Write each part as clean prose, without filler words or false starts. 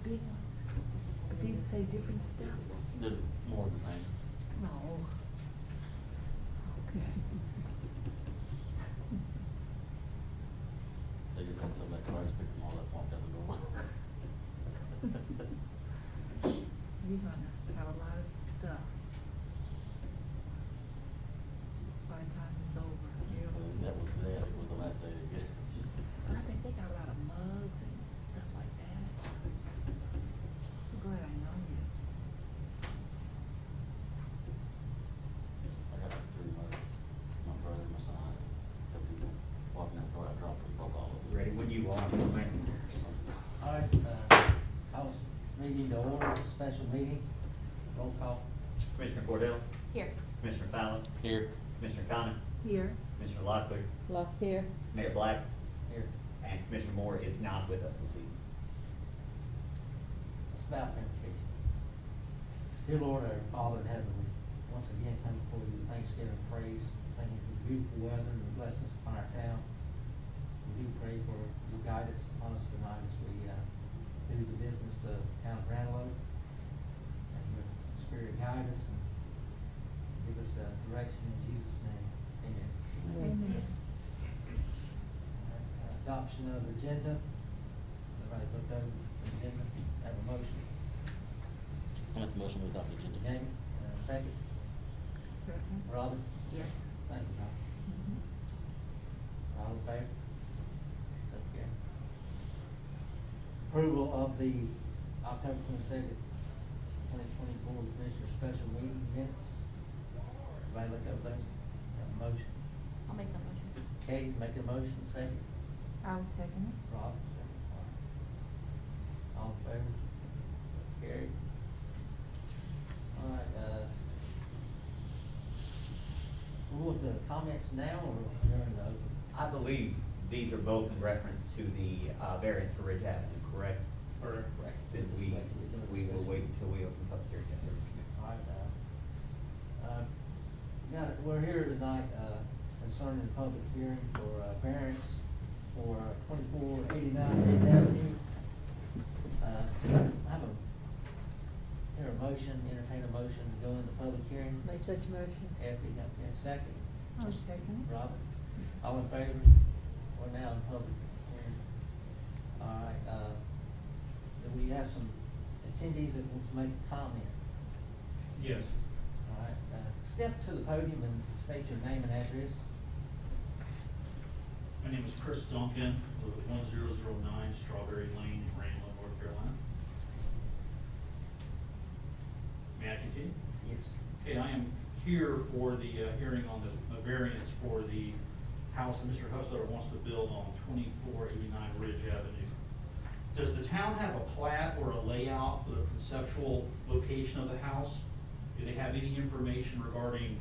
big ones, but these say different stuff. They're more of the same. No. Okay. They just had some of that cars pick them all up, walked out the door. We're gonna have a lot of stuff by the time it's over. That was the last day to get it. But I bet they got a lot of mugs and stuff like that. So glad I know you. I got like 3 mugs. My brother, my son, the people walking out the door, I dropped them, broke all of them. Ready when you are, man. All right, call this meeting to order, special meeting, roll call. Commissioner Cordell? Here. Commissioner Fallon? Here. Commissioner Connor? Here. Commissioner Locklear? Lock here. Mayor Black? Here. And Commissioner Moore is not with us this evening. Spouse verification. Dear Lord, our Father in heaven, we once again come before you with thanksgiving and praise. Thank you for the beautiful weather and the blessings upon our town. We do pray for your guidance upon us tonight as we do the business of the town of Ranlo. And your spirit guide us and give us direction in Jesus' name. Amen. Amen. Adoption of the agenda. Everybody looked over the agenda, have a motion. I make the motion to adopt the agenda. Jamie, second. Second. Robin? Yes. Thank you, Robin. Mhm. All in favor? So carried. Approval of the October 22nd, 2024 Commissioner Special Meeting minutes. Everybody look over those, have a motion. I'll make the motion. Katie making a motion, second. I'll second it. Robin, second. All in favor? So carried. All right, we'll go to comments now or during the open? I believe these are both in reference to the variance for Ridge Avenue, correct? Correct. Then we will wait until we open the public hearing. Yes, sir, Mr. Mayor. All right, we're here tonight, concerning the public hearing for, variance for 2489 Ridge Avenue. I have entertain a motion to go into public hearing. Make such a motion. Effie, okay, second. I'll second it. Robin, all in favor? We're now in public hearing. All right, do we have some attendees that wants to make a comment? Yes. All right, step to the podium and state your name and address. My name is Chris Duncan, live at 1009 Strawberry Lane in Ranlo, North Carolina. May I continue? Yes. Okay, I am here for the hearing on the variance for the house that Mr. Hustler wants to build on 2489 Ridge Avenue. Does the town have a plat or a layout for the conceptual location of the house? Do they have any information regarding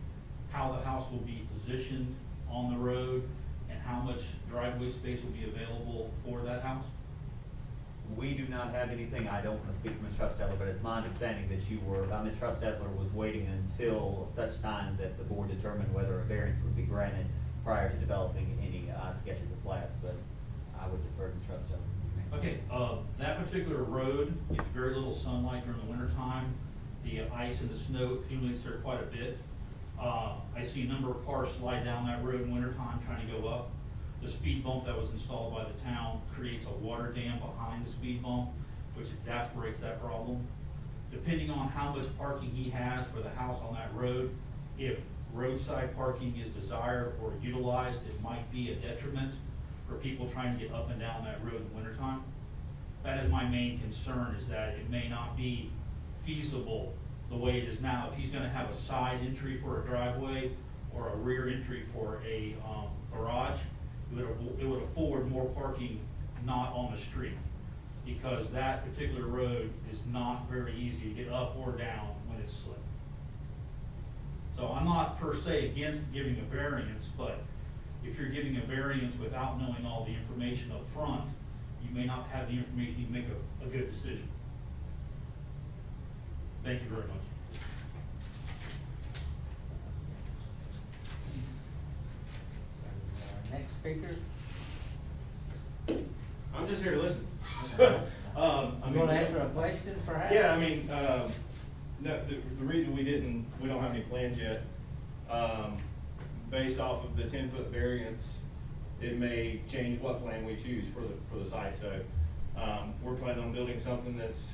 how the house will be positioned on the road and how much driveway space will be available for that house? We do not have anything. I don't want to speak for Ms. Trustadler, but it's my understanding that Ms. Trustadler was waiting until such time that the board determined whether a variance would be granted prior to developing any sketches of plats, but I would defer to Ms. Trustadler. Mr. Mayor. Okay, that particular road gets very little sunlight during the winter time. The ice and the snow accumulates there quite a bit. I see a number of cars slide down that road in winter time trying to go up. The speed bump that was installed by the town creates a water dam behind the speed bump, which exacerbates that problem. Depending on how much parking he has for the house on that road, if roadside parking is desired or utilized, it might be a detriment for people trying to get up and down that road in wintertime. That is my main concern, is that it may not be feasible the way it is now. If he's gonna have a side entry for a driveway or a rear entry for a garage, it would afford more parking not on the street, because that particular road is not very easy to get up or down when it's slick. So I'm not per se against giving a variance, but if you're giving a variance without knowing all the information up front, you may not have the information to make a good decision. Thank you very much. Next speaker. I'm just here to listen. I You mean, wanna answer a question perhaps? Yeah, I mean, no, the reason we don't have any plans yet, based off of the 10-foot variance, it may change what plan we choose for the site, so, we're planning on building something that's,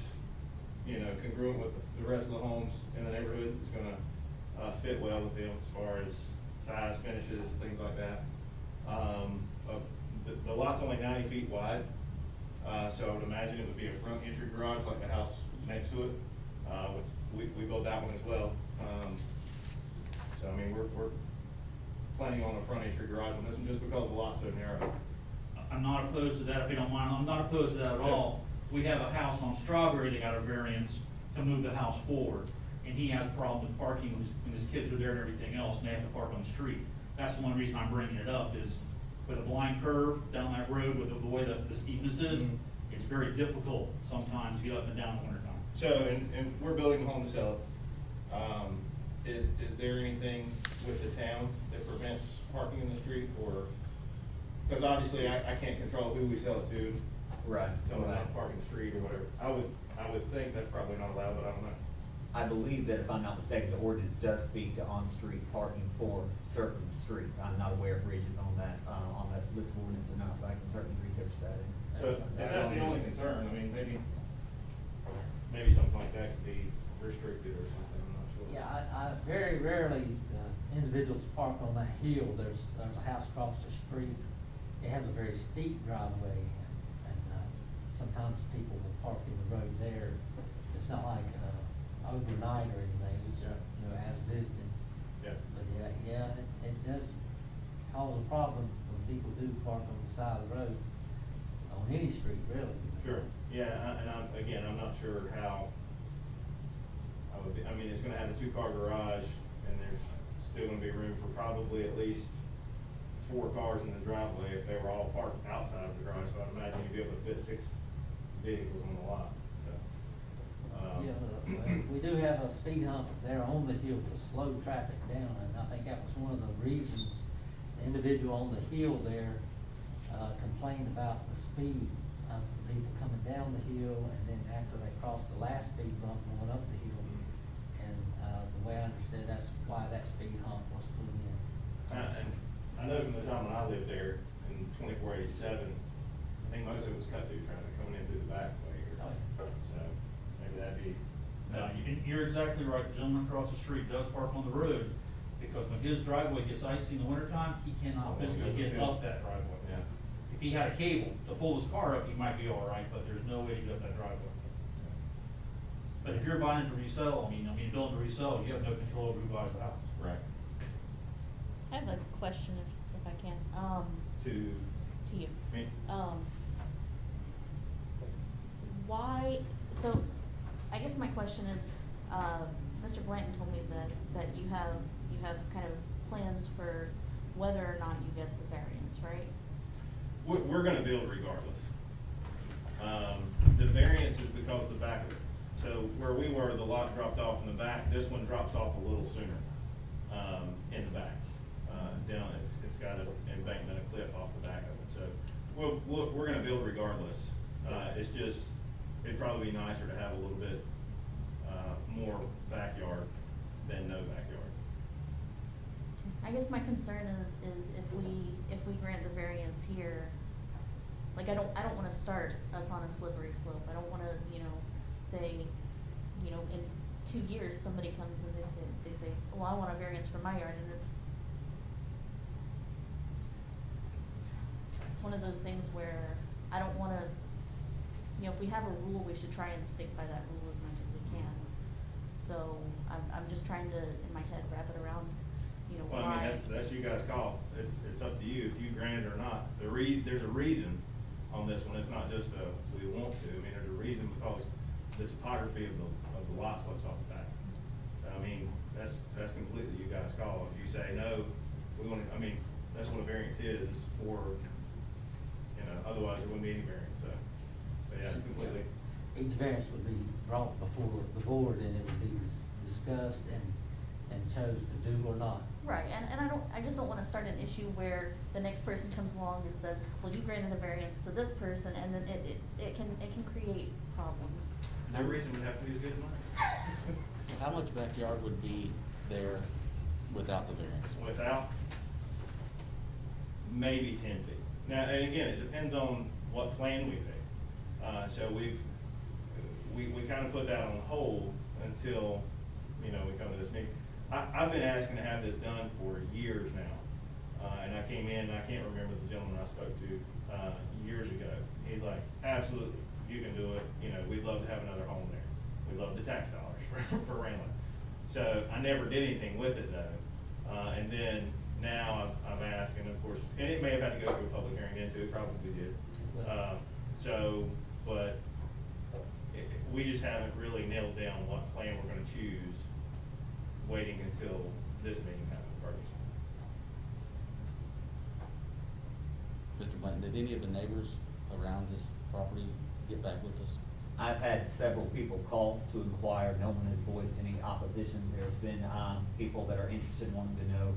you know, congruent with the rest of the homes in the neighborhood. It's gonna, fit well with them as far as size, finishes, things like that. The lot's only 90 feet wide, so I would imagine it would be a front entry garage like the house next to it. We built that one as well. So I mean, we're planning on a front entry garage on this one just because the lot's so narrow. I'm not opposed to that, if you don't mind, I'm not opposed to that at all. We have a house on Strawberry that got a variance to move the house forward, and he has a problem with parking when his kids are there and everything else, and they have to park on the street. That's the one reason I'm bringing it up, is with a blind curve down that road, with the way the steepness is, Mhm. it's very difficult sometimes to get up and down in the wintertime. So, and we're building a home to sell it. Is there anything with the town that prevents parking in the street, or, because obviously I can't control who we sell it to. Right. Tell them not to park in the street or whatever. I would think that's probably not allowed, but I don't know. I believe that if I'm not mistaken, the ordinance does speak to on-street parking for certain streets. I'm not aware of bridges on that list of ordinance or not, but I can certainly research that. So if that's the only concern, I mean, maybe something like that could be restricted or something, I'm not sure. Yeah, I very rarely, individuals park on that hill. There's a house across the street. It has a very steep driveway, and sometimes people will park in the road there. It's not like, overnight or anything, it's, Yeah. you know, as visited. Yeah. But yeah, it does cause a problem when people do park on the side of the road, on any street, really. Sure, yeah, and I'm not sure how I would be, I mean, it's gonna have a 2-car garage, and there's still gonna be room for probably at least 4 cars in the driveway if they were all parked outside of the garage, so I'd imagine you'd be able to fit 6 vehicles on the lot, so. Yeah, we do have a speed hump there on the hill to slow traffic down, and I think that was one of the reasons the individual on the hill there, complained about the speed of the people coming down the hill, and then after they crossed the last speed bump going up the hill. And, the way I understood, that's why that speed hump was put in. And I know from the time when I lived there in 2487, I think most of it was cut through traffic coming in through the back way here. Oh, yeah. So maybe that'd be. No, you're exactly right, the gentleman across the street does park on the road, because when his driveway gets icy in the wintertime, he cannot physically get up that driveway. Yeah. If he had a cable to pull his car up, he might be all right, but there's no way to get up that driveway. But if you're buying to resell, I mean, building to resell, you have no control over who buys the house. Right. I have a question if I can, To to you. me? Why, so, I guess my question is, Mr. Blanton told me that you have kind of plans for whether or not you get the variance, right? We're gonna build regardless. The variance is because the back, so where we were, the lot dropped off in the back, this one drops off a little sooner, in the back. Down, it's got an embankment, a cliff off the back of it, so we're gonna build regardless. It's just, it'd probably be nicer to have a little bit, more backyard than no backyard. I guess my concern is if we grant the variance here, like, I don't wanna start us on a slippery slope. I don't wanna, say, in 2 years, somebody comes and they say, well, I want a variance for my yard, and it's one of those things where I don't wanna, if we have a rule, we should try and stick by that rule as much as we can. So, I'm just trying to, in my head, wrap it around, Well, why. I mean, that's you guys' call. It's up to you if you grant it or not. There's a reason on this one. It's not just we want to. I mean, there's a reason because the topography of the lot slopes off the back. I mean, that's completely you guys' call. If you say, no, we want to, I mean, that's what a variance is for, otherwise there wouldn't be any variance, so yeah, it's completely. Each variance would be brought before the board, and it would be discussed and chose to do or not. Right, and I just don't wanna start an issue where the next person comes along and says, well, you granted a variance to this person, and then it can create no reason would have to be as good as mine. How much backyard would be there without the variance? Without, maybe 10 feet. Now, and again, it depends on what plan we pick. So we kind of put that on hold until, you know, we come to this meeting. I've been asking to have this done for years now. And I came in, and I can't remember the gentleman I spoke to, years ago. He's like, absolutely, you can do it. You know, we'd love to have another home there. We love the tax dollars for Ranlo. So I never did anything with it though. And then now I've asked, and of course, and it may have had to go through a public hearing into it, probably did. But we just haven't really nailed down what plan we're gonna choose, waiting until this meeting happens first. Mr. Blanton, did any of the neighbors around this property get back with us? I've had several people call to inquire. No one has voiced any opposition. There's been people that are interested, wanting to know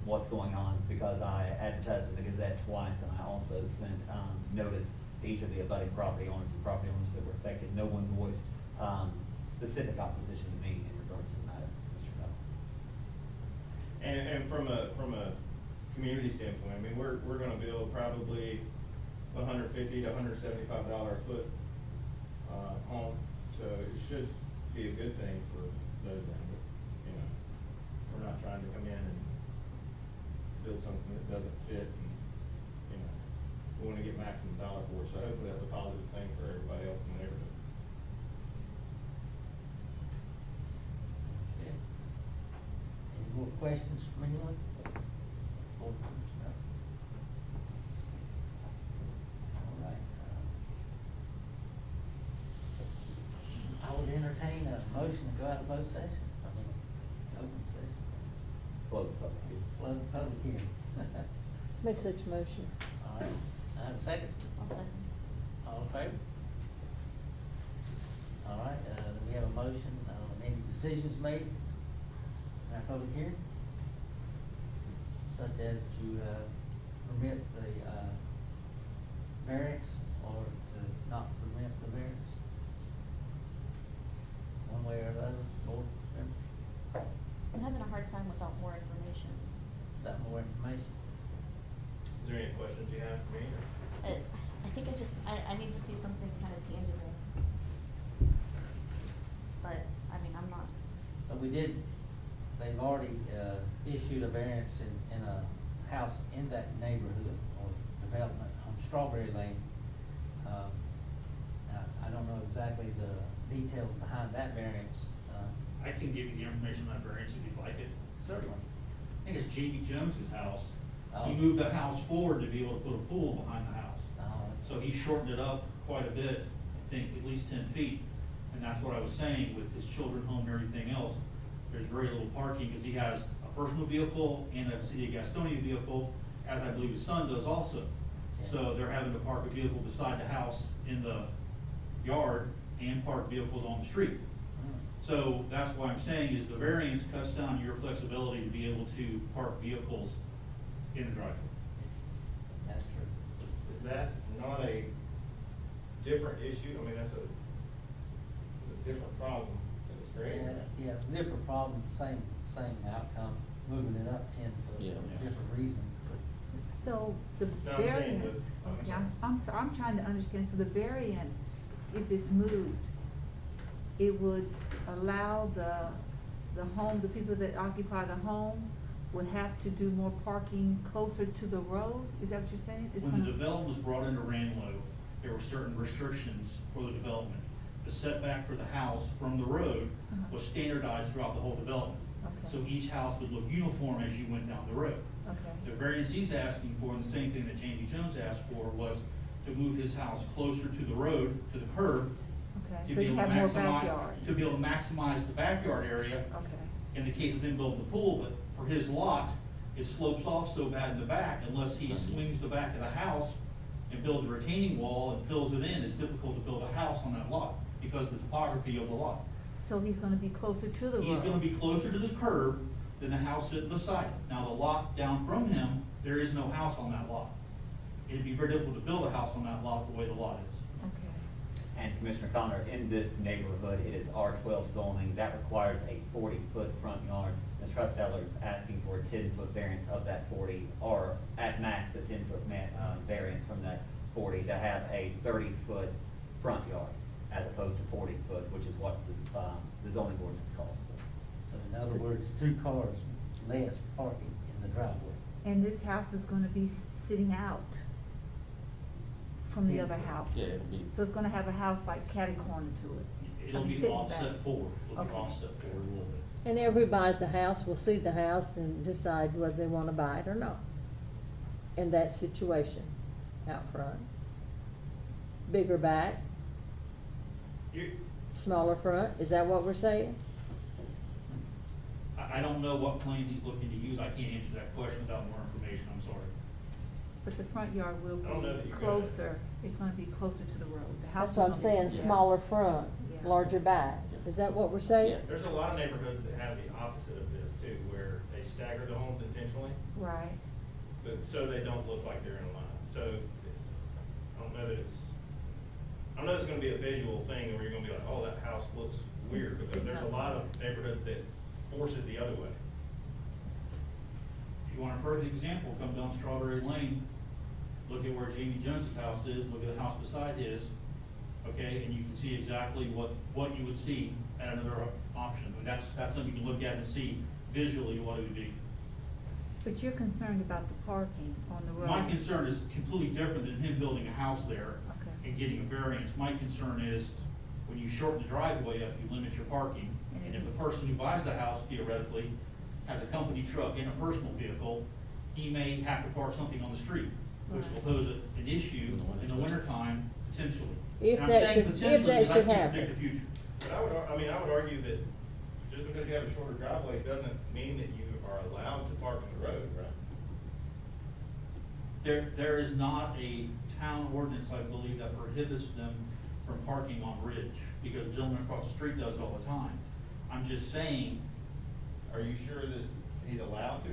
what's going on, because I advertised in the Gazette twice, and I also sent notice to each of the abutting property owners and property owners that were affected. No one voiced specific opposition to me in regards to the matter, Mr. Bell. And from a community standpoint, I mean, we're gonna build probably $150 to $175 a foot home, so it should be a good thing for those around it. You know, we're not trying to come in and build something that doesn't fit, and, you know, we wanna get maximum dollar for it, so hopefully that's a positive thing for everybody else in the neighborhood. Okay. Any more questions from anyone? Board members, no? All right. I would entertain a motion to go out of closed session, open session, Close the public hearing. close the public hearing. Make such a motion. All right, I have a second. I'll second. All in favor? All right, we have a motion, any decisions made in our public hearing? Such as to, permit the, variance or to not permit the variance? One way or the other, board members? I'm having a hard time without more information. Is that more information? Is there any questions you have for me, or? I think I need to see something kind of tangible. But, I mean, I'm not, So they've already, issued a variance in a house in that neighborhood or development on Strawberry Lane. Now, I don't know exactly the details behind that variance, I can give you the information on that variance if you'd like it. certainly. I think it's J.B. Jones's house. Oh. He moved the house forward to be able to put a pool behind the house. So he shortened it up quite a bit, I think at least 10 feet. And that's what I was saying with his children's home and everything else. There's very little parking because he has a personal vehicle and a City of Gastonia vehicle, as I believe his son does also. Yeah. So they're having to park a vehicle beside the house in the yard and park vehicles on the street. So that's why I'm saying is the variance cuts down your flexibility to be able to park vehicles in the driveway. That's true. Is that not a different issue? I mean, it's a different problem that it's creating. Yeah, it's a different problem, same outcome, moving it up 10 foot Yeah. for a different reason. So the No, I'm saying variance, with- I'm okay, sorry. I'm sorry, I'm trying to understand, so the variance, if it's moved, it would allow the home, the people that occupy the home would have to do more parking closer to the road? Is that what you're saying? It's When the gonna- development was brought into Ranlo, there were certain restrictions for the development. The setback for the house from the road Uh-huh. was standardized throughout the whole development. Okay. So each house would look uniform as you went down the road. Okay. The variance he's asking for, and the same thing that Jamie Jones asked for, was to move his house closer to the road, to the curb. Okay, to so be you able to have more maximize- backyard. To be able to maximize the backyard area. Okay, In the case of him building the pool, but for his lot, it slopes off so bad in the back, unless he swings the back of the house and builds a retaining wall and fills it in, it's difficult to build a house on that lot, because of the topography of the lot. so he's gonna be closer to the road? He's gonna be closer to this curb than the house sitting beside it. Now, the lot down from him, there is no house on that lot. It'd be very difficult to build a house on that lot the way the lot is. Okay, And Commissioner Connor, in this neighborhood, it is R12 zoning, that requires a 40-foot front yard. Ms. Trusteller is asking for a 10-foot variance of that 40, or at max, a 10-foot variance from that 40 to have a 30-foot front yard, as opposed to 40-foot, which is what the zoning ordinance calls for. So in other words, 2 cars less parking in the driveway. And this house is gonna be sitting out from the other houses. Yeah, it'll be- So it's gonna have a house like catty corner to it. It'll be sitting offset back. forward, it'll be Okay. offset forward a little bit. And everybody buys the house, will see the house and decide whether they wanna buy it or not. In that situation, out front. Bigger back, You, smaller front, is that what we're saying? I don't know what plan he's looking to use, I can't answer that question without more information, I'm sorry. But the front yard will I don't know that be you're gonna- closer, it's gonna be closer to the road. The house That's is what I'm gonna be- saying, yeah. smaller front, Yeah. larger back, is that what we're saying? Yeah. There's a lot of neighborhoods that have the opposite of this too, where they stagger the homes intentionally, Right. but so they don't look like they're in a line. So I don't know that I don't know it's gonna be a visual thing where you're gonna be like, oh, that house looks weird, It's because there's a lot of neighborhoods that force it the other way. If you want a perfect example, come down Strawberry Lane, look at where Jamie Jones's house is, look at the house beside his, okay, and you can see exactly what you would see at another option. I mean, that's something you can look at and see visually what it would be. But you're concerned about the parking on the road. My concern is completely different than him building a house there Okay. and getting a variance. My concern is when you shorten the driveway up, you limit your parking. And if the person who buys the house theoretically has a company truck and a personal vehicle, he may have to park something on the street, which will pose an issue in the wintertime potentially. If And I'm that saying should- if potentially that because I should can't happen. predict the future. But I would argue that just because you have a shorter driveway doesn't mean that you are allowed to park on the road, right? There is not a town ordinance, I believe, that prohibits them from parking on Ridge, because the gentleman across the street does it all the time. I'm just saying, Are you sure that he's allowed to?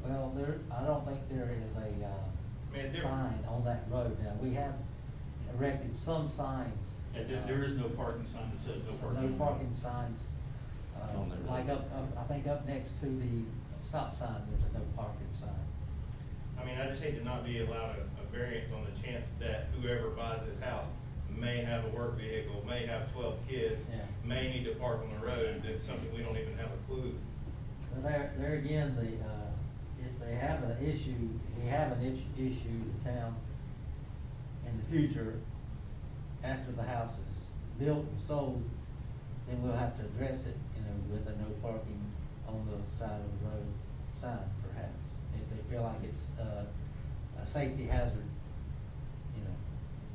Well, I don't think there is mean, it's a different. sign on that road. Now, we have erected some signs. there is no parking sign that says no So parking. no parking signs, On the road. like I think up next to the stop sign, there's a no parking sign. I mean, I just hate to not be allowed a variance on the chance that whoever buys this house may have a work vehicle, may have 12 kids, Yeah. may need to park on the road, that's something we don't even have a clue. Well, there again, if they have an issue, we have an issue, the town, in the future, after the house is built and sold, then we'll have to address it, with a no parking on the side of the road sign perhaps. If they feel like it's, a safety hazard,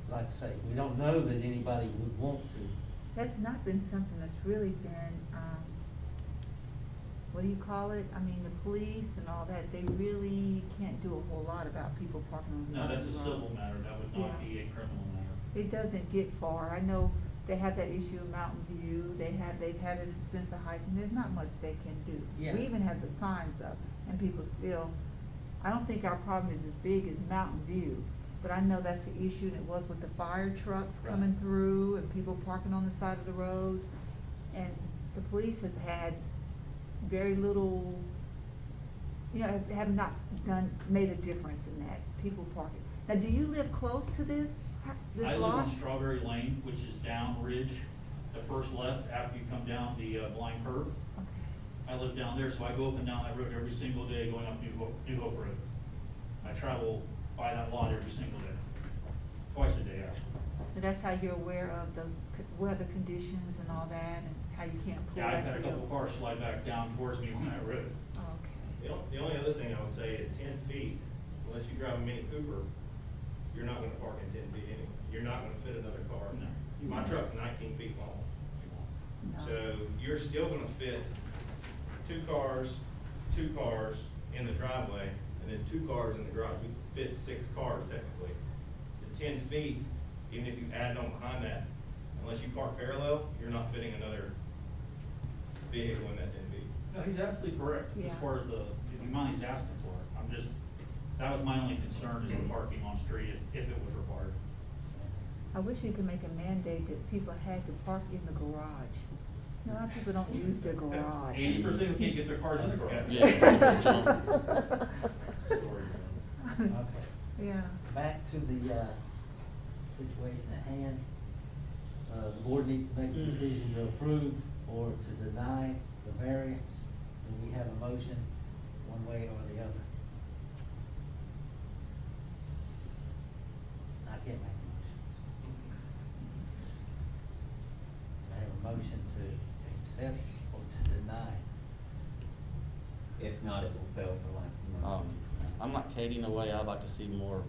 like I say, we don't know that anybody would want to. That's not been something that's really been, what do you call it? I mean, the police and all that, they really can't do a whole lot about people parking on the No, side that's of a the road. civil matter, that would not Yeah. be a criminal matter. It doesn't get far. I know they have that issue in Mountain View, they've had it in Spencer Heights, and there's not much they can do. Yeah. We even have the signs up, and people still, I don't think our problem is as big as Mountain View, but I know that's the issue, and it was with the fire trucks Right. coming through, and people parking on the side of the roads. And the police have had very little, have not made a difference in that, people parking. Now, do you live close to this I live lot? on Strawberry Lane, which is down Ridge, the first left after you come down the blind curve. Okay. I live down there, so I go up and down that road every single day going up New Hope Road. I travel by that lot every single day, twice a day actually. So that's how you're aware of the weather conditions and all that, and how you can't pull Yeah, that I've had a couple field? cars slide back down towards me on that road. Okay. The only other thing I would say is 10 feet, unless you drive a Mini Cooper, you're not gonna park in 10 feet anyway. You're not gonna fit another car. No. My truck's 19 feet long. No. So you're still gonna fit two cars in the driveway, and then 2 cars in the garage. You can fit 6 cars technically. The 10 feet, even if you add on behind that, unless you park parallel, you're not fitting another vehicle in that 10 feet. No, he's absolutely correct, Yeah. as far as the amount he's asking for. That was my only concern is the parking on street if it was required. I wish we could make a mandate that people had to park in the garage. You know, a lot of people don't use their garage. 80% can't get their cars in the garage. Yeah. Okay, Yeah. back to the, situation at hand. The board needs to make a decision to approve or to deny the variance. Do we have a motion, one way or the other? I can't make a motion. I have a motion to accept or to deny. If not, it will fail for lack of. I'm like Katie in a way, I'd like to see more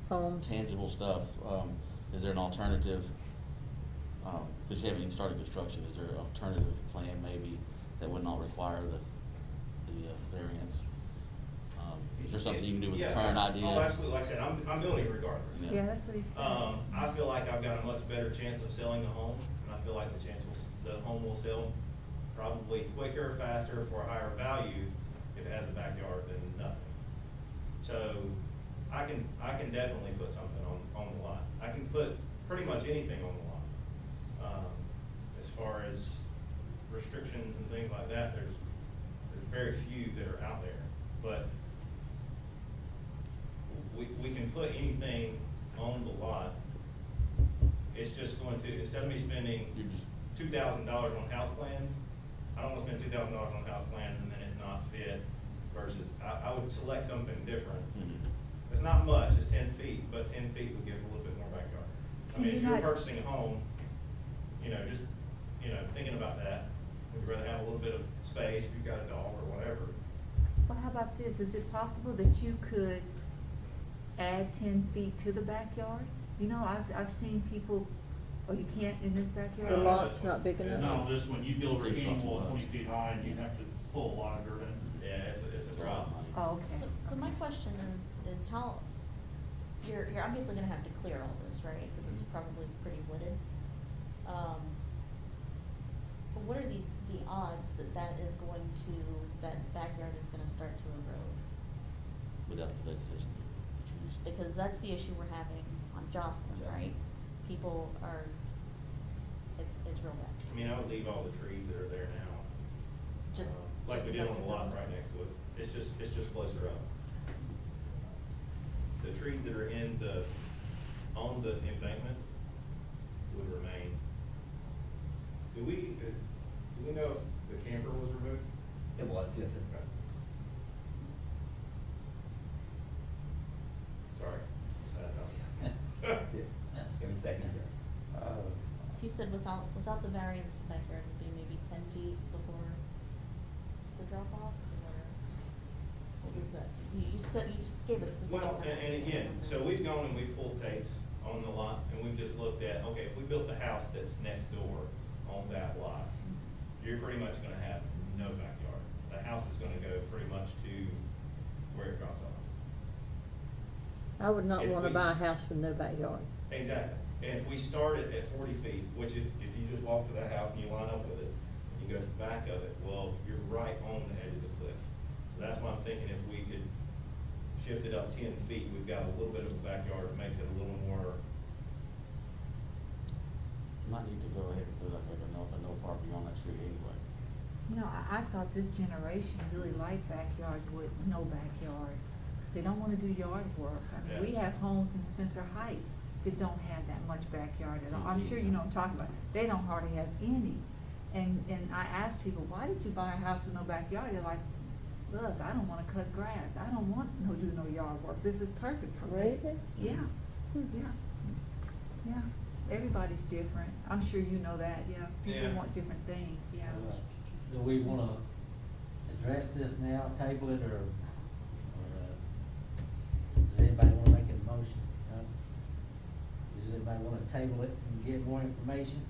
Homes. tangible stuff. Is there an alternative, because you haven't even started construction, is there an alternative plan maybe that would not require the variance? Is there something you can do with the Yeah, current idea? Oh, absolutely, like I said, I'm building it regardless. Yeah. Yeah, that's what he said. I feel like I've got a much better chance of selling the home, and I feel like the home will sell probably quicker, faster, for a higher value if it has a backyard than nothing. So, I can definitely put something on the lot. I can put pretty much anything on the lot. As far as restrictions and things like that, there's very few that are out there, but we can put anything on the lot. It's just going to, instead of me spending $2,000 on house plans, I don't wanna spend $2,000 on house plans and then it not fit, versus, I would select something different. Mhm. It's not much, it's 10 feet, but 10 feet would give a little bit more backyard. I Can mean, you if you're not- purchasing a home, just, thinking about that, would you rather have a little bit of space if you've got a dog or whatever? Well, how about this? Is it possible that you could add 10 feet to the backyard? You know, I've seen people, oh, you can't in this backyard? The lot's not big It's enough. not this one, you build a Sticks retaining off the wall ledge. 20 feet high and you have to pull a lot of dirt in. Yeah, it's a A lot of problem. money. Oh, okay. So my question is how, you're obviously gonna have to clear all this, right? Cause it's probably pretty wooded. But what are the odds that is going to, that backyard is gonna start to erode? Without the vegetation. trees. Because that's the issue we're having on Jocelyn, right? People are, it's real bad. I mean, I would leave all the trees that are there now. Just- Like we just did on enough the to lot build. right next to it. It's just closer up. The trees that are on the embankment would remain. Do we know if the camper was removed? It was, yes, sir. Sorry. Sad about Yeah, it was taken care So you said without the variance, the backyard would be maybe 10 feet before the drop off, or what was that? You just gave a specific Well, number. and again, so we've gone and we've pulled tapes on the lot, and we've just looked at, okay, if we built the house that's next door on that lot, you're pretty much gonna have no backyard. The house is gonna go pretty much to where it drops off. I would not If wanna we- buy a house with no backyard. Exactly, and if we start it at 40 feet, which if you just walk to that house and you line up with it, and you go to the back of it, well, you're right on the edge of the cliff. So that's why I'm thinking if we could shift it up 10 feet, we've got a little bit of a backyard, it makes it a little more. Might need to go ahead and put up like a no parking on that street anyway. You know, I thought this generation really liked backyards with no backyard. 'Cause they don't wanna do yard work. I mean, we Yeah. have homes in Spencer Heights that don't have that much backyard at all. I'm sure you know what I'm talking about. They don't hardly have any. And I ask people, why did you buy a house with no backyard? They're like, look, I don't wanna cut grass. I don't want do no yard work. This is perfect for me. Really? Yeah, Hmm. yeah. Everybody's different. I'm sure you know that, yeah. People Yeah. want different things, yeah. Do we wanna address this now, table it, or does anybody wanna make a motion? No? Does anybody wanna table it and get more information?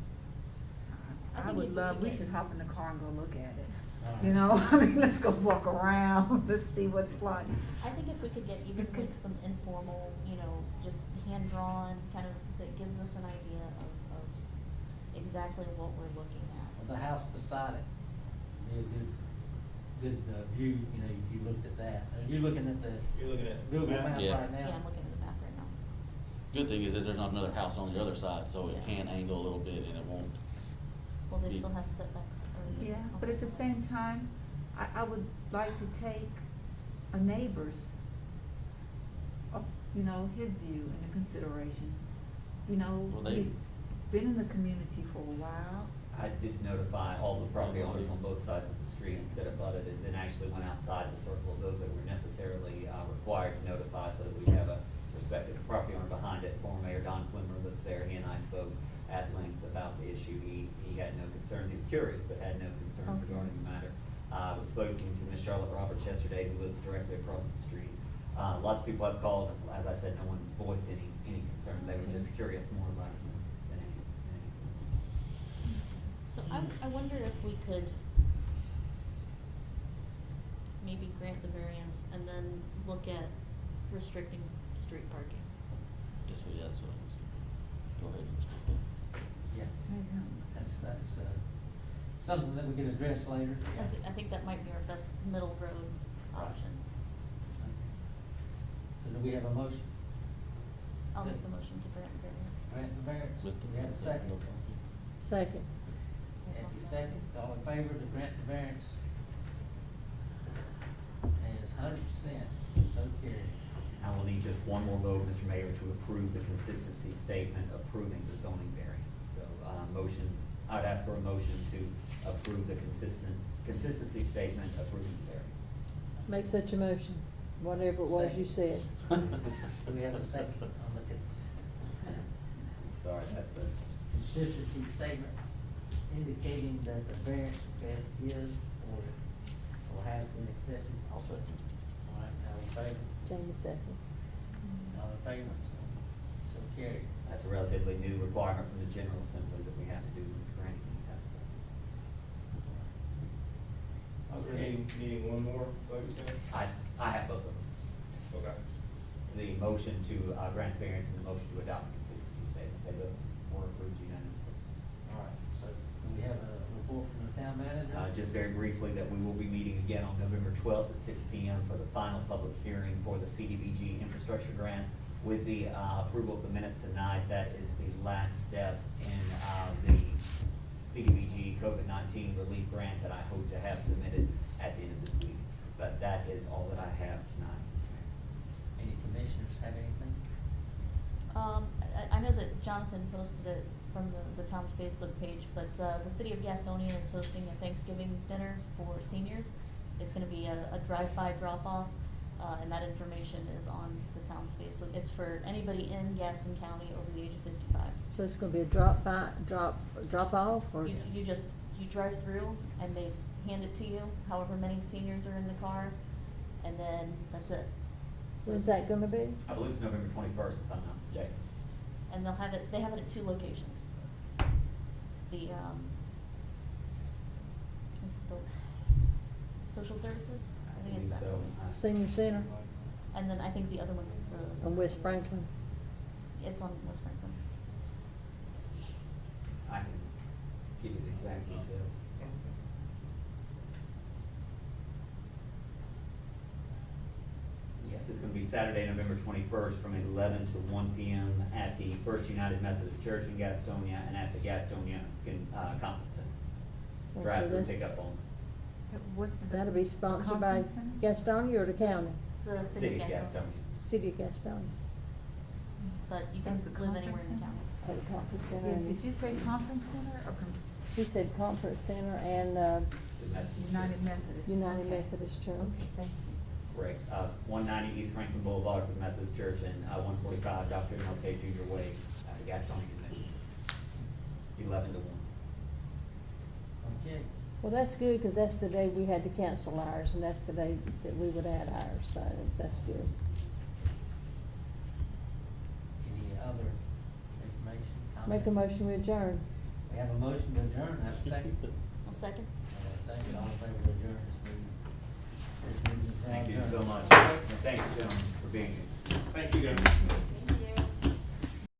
I I think would if we love, could we get- should hop in the car and go look at it. Alright. You know, I mean, let's go walk around, let's see what it's like. I think if we could get even like Because- some informal, just hand-drawn, kind of, that gives us an idea of exactly what we're looking at. Well, the house beside it, be a good view, if you looked at that. Are you looking at the You're looking at. Google map? map Yeah. right now? Yeah, I'm looking at the map right now. Good thing is that there's not another house on the other side, so it Yeah. can angle a little bit and it won't. Well, they be- still have setbacks. already Yeah, on but at the both same sides. time, I would like to take a neighbor's, you know, his view into consideration. You know, Well, they- he's been in the community for a while. I did notify all the property owners on both sides of the street that abutted it, and actually went outside the circle of those that were necessarily, required to notify, so that we have a respective property owner behind it. Former Mayor Don Flimmer lives there. He and I spoke at length about the issue. He had no concerns. He was curious, but had no concerns Okay. regarding the matter. I was speaking to Miss Charlotte Roberts yesterday, who lives directly across the street. Lots of people have called. As I said, no one voiced any concern. They were Okay. just curious more or less than anything. So I wonder if we could maybe grant the variance and then look at restricting street parking. Just so, yeah, that's what I was, go ahead and restrict that. Yeah, that's something that we can address later. I think that might be our best middle road option. So do we have a motion? I'll make the motion to grant variance. Grant the variance, With the- we have a second. no parking. Second. Kathy seconds, all in favor to grant the variance? And it's 100%, so carried. I will need just one more vote, Mr. Mayor, to approve the consistency statement approving the zoning variance. So, I'd ask for a motion to approve the consistency statement approving the variance. Make such a motion, whatever it was you said. Do we have a second on the I'm sorry, that's a, consistency statement indicating that the variance request is or has been accepted? Also. All right, now in favor? Jamie second. All in favor? So carried. that's a relatively new requirement from the General Assembly that we have to do with granting these type of things. I was needing one more, what you said? I have both of them. Okay. The motion to grant variance and the motion to adopt the consistency statement. They both were approved unanimously. All right, so do we have a report from the town manager? Just very briefly, that we will be meeting again on November 12th at 6 p.m. for the final public hearing for the CDBG infrastructure grant. With the approval of the minutes tonight, that is the last step in the CDBG COVID-19 relief grant that I hope to have submitted at the end of this week. But that is all that I have tonight, Mr. Mayor. Any commissioners have anything? I know that Jonathan posted it from the town's Facebook page, but, the city of Gastonia is hosting a Thanksgiving dinner for seniors. It's gonna be a drive-by drop-off, and that information is on the town's Facebook. It's for anybody in Gaston County over the age of 55. So it's gonna be a drop off, or? You drive through and they hand it to you, however many seniors are in the car, and then that's it. So- When's that gonna be? I believe it's November 21st, if I'm not mistaken. And they have it at 2 locations. The, it's the social services, I think it's that so. one. Senior Center And then I think the other one's the. on West Franklin? It's on West Franklin. I can give you the exact details. Yes, it's gonna be Saturday, November 21st, from 11 to 1 p.m. at the First United Methodist Church in Gastonia and at the Gastonia Conference Center. Well, so Drive-through that's- pickup only. What's the? That'll be sponsored by conference center? Gastonia or the county? The City of Gastonia. Gastonia. City of Gastonia, But you can Of the live anywhere in the conference county. or the conference center. Yeah, and- did you say conference center or He said conference center and, The Methodist United Church. Methodist? United Okay. Methodist Church. Okay, thank you. Correct. 190 East Franklin Boulevard for the Methodist Church and 145 Dr. MLK Jr. Way, Gastonia Convention. 11 to 1. Okay. Well, that's good, cause that's the day we had to cancel ours, and that's the day that we would add ours, so that's good. Any other information? Make a comments? motion, we adjourn. We have a motion to adjourn, have a second? I'll second. Have a second, all in favor to adjourn this meeting? This meeting is now Thank you adjourned. so much. And thank you, gentlemen, for being here. Thank you, guys.